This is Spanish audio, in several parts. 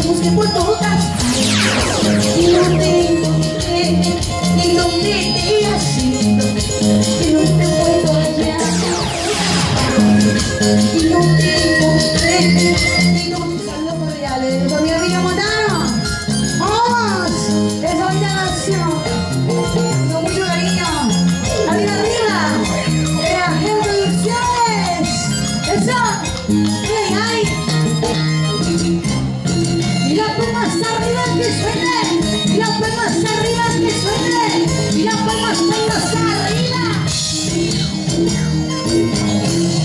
Te busqué por todas partes y no te encontré. ¿Y dónde te has ido? Que no te puedo hallar. Y no te encontré. Y no te saludos cordiales de familia Villamontano. ¡Vamos! Esa bonita canción con mucho cariño. ¡Arriba, arriba! Gen Producciones. ¡Eso! ¡Ay, ay! Y las palmas arriba que suene. Y las palmas arriba que suene. Y las palmas arriba.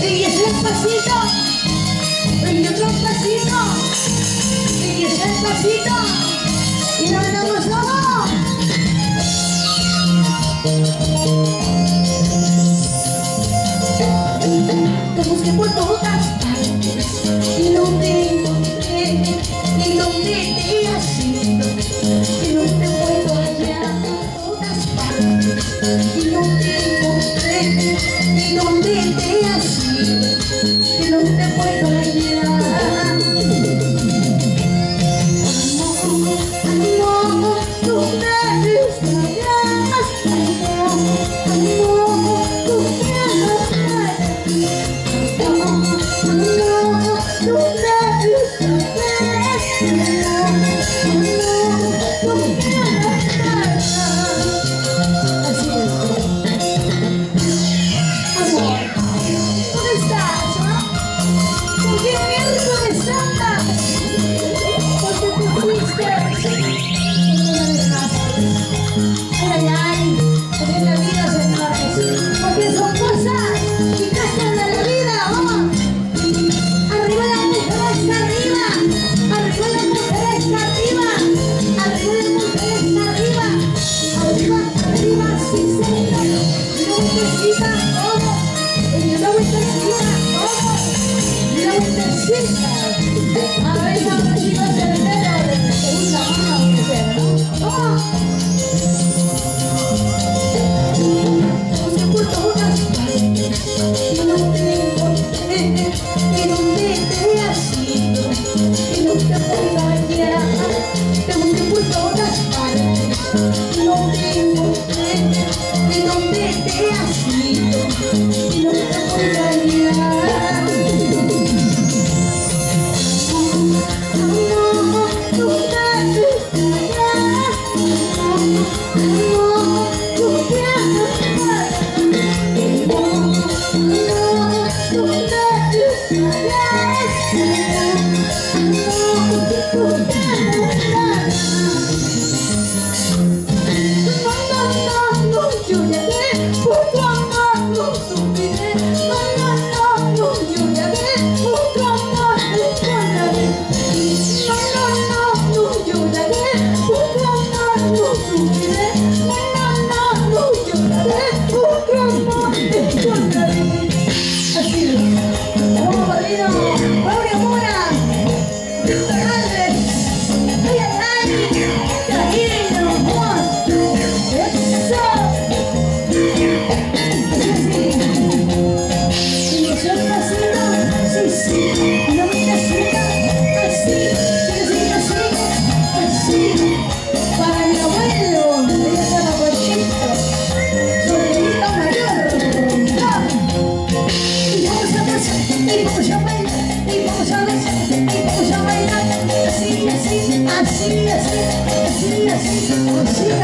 Y ese pasito. Y otro pasito. Y ese pasito. Y nos damos todo. Te busqué por todas partes y no te encontré. ¿Y dónde te has ido? Que no te puedo hallar. Por todas partes y no te encontré. ¿Y dónde te has ido? Que no te puedo hallar. Amor, tú me extrañas. Amor, tú me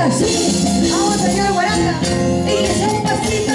Así, vamos a bailar guaraca, y que sea un pasito.